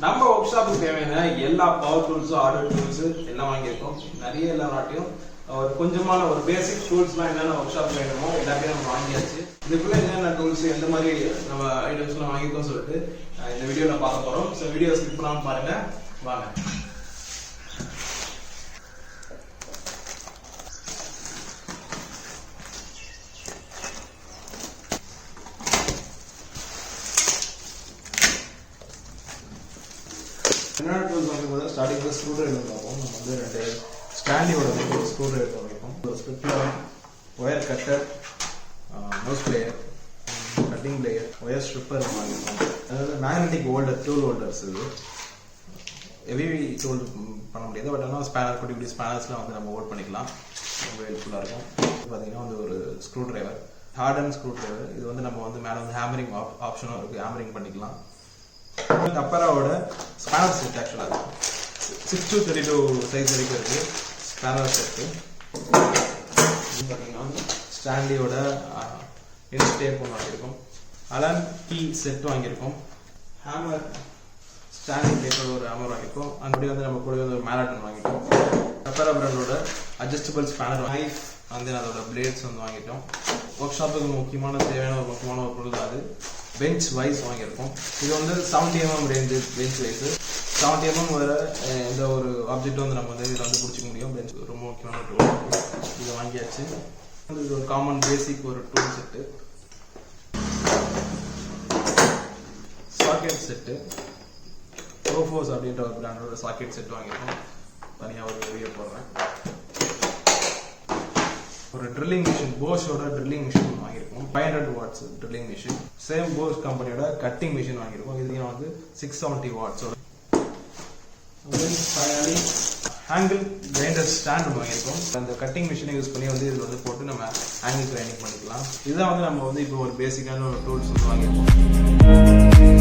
நம்ம ஒர்க் ஷாப்புக்கு தேவையான எல்லா பவர் டூல்ஸும் ஆர்டர் டூல்ஸ் எல்லாம் வாங்கியிருக்கோம். நிறைய எல்லாராட்டையும் ஒரு கொஞ்சமான ஒரு பேசிக் டூல்ஸ்லாம் என்னென்ன ஒர்க் ஷாப் வேணுமோ எல்லாத்தையும் நம்ம வாங்கியாச்சு. இதுக்குள்ள என்னென்ன டூல்ஸ் எந்த மாதிரி நம்ம ஐட்டம்ஸ்லாம் வாங்கிக்கோம் சொல்லிட்டு இந்த வீடியோவில் பார்க்க போகிறோம். ஸோ வீடியோ ஸ்கிப் பண்ணாமல் பாருங்க. வாங்க. என்னென்ன டூல்ஸ் வாங்கும்போது ஸ்டார்டிங்கில் ஸ்க்ரூ ட்ரைவர் பார்ப்போம். நம்ம வந்து 2 ஸ்டாண்டியோட ஸ்க்ரூ ட்ரைவர் வாங்கிப்போம். ஒரு ஸ்பிரிட்லர், ஒயர் கட்டர், மவுஸ் plier, cutting plier, wire stripper வாங்கிப்போம். அதாவது மேக்னெட்டிக் ஹோல்டர், டூல் ஹோல்டர்ஸ். இது ஹெவி டூல் பண்ண முடியாது, பட் ஆனால் ஸ்பேனர், குட்டி குட்டி ஸ்பேனர்ஸ்லாம் வந்து நம்ம ஹோல்ட் பண்ணிக்கலாம். ரொம்ப ஹெல்ப்ஃபுல்லாக இருக்கும். பார்த்தீங்கன்னா வந்து ஒரு screw driver, Horton screw driver. இது வந்து நம்ம வந்து மேலே வந்து ஹேமரிங் ஆப்ஷனும் இருக்குது, ஹேமரிங் பண்ணிக்கலாம். டப்பராவோட ஸ்பேனர் செட் ஆக்சுவலாக 6 to 32 சைஸ் வரைக்கும் இருக்குது ஸ்பேனர் செட்டு. பார்த்தீங்கன்னா ஸ்டாண்டியோட இன்ஸ்டேப் ஒன்று வாங்கியிருக்கோம். அலான் கீ செட் வாங்கியிருக்கோம். ஹேமர், ஸ்டாண்டிங் டைப்போட ஒரு ஹேமர் வாங்கியிருக்கோம். அந்தபடி வந்து நம்ம கூட வந்து ஒரு மேலட்டன் வாங்கிட்டோம். டப்பரா பிராண்டோட அட்ஜஸ்டபிள் ஸ்பேனர், நைஃப் வந்து அதோட பிளேட்ஸ் வந்து வாங்கிட்டோம். ஒர்க் ஷாப்புக்கு முக்கியமான முக்கியமான ஒரு பொருள் தான் அது. பெஞ்ச் வைஸ் வாங்கியிருக்கோம். இது வந்து 70 mm range bench wise. 70 mm வர எந்த ஒரு ஆப்ஜெக்ட் வந்து நம்ம வந்து இதில் வந்து பிடிச்சிக்க முடியும். பெஞ்ச் ரொம்ப முக்கியமான டூல். இதை வாங்கியாச்சு. இது ஒரு காமன் பேசிக் ஒரு டூல் செட்டு. சாக்கெட் செட்டு, ப்ரோஃபோஸ் அப்படின்ற ஒரு பிராண்டோட சாக்கெட் செட் வாங்கியிருக்கோம். தனியாக ஒரு வீடியோ போடுறேன். ஒரு ட்ரில்லிங் மிஷின், போஷோட ட்ரில்லிங் மிஷின் வாங்கியிருக்கோம். 500 watts drilling machine. Same posh கம்பெனியோட கட்டிங் மிஷின் வாங்கியிருக்கோம். இதுலையும் வந்து 670 watts. Finally angle grinder stand வாங்கியிருக்கோம். அந்த கட்டிங் மிஷினை யூஸ் பண்ணி வந்து இதில் வந்து போட்டு நம்ம ஆங்கிள் கிரைண்டிங் பண்ணிக்கலாம். இதுதான் வந்து நம்ம வந்து இப்போ ஒரு பேசிக்கான ஒரு டூல்ஸ் வந்து வாங்கியிருக்கோம்.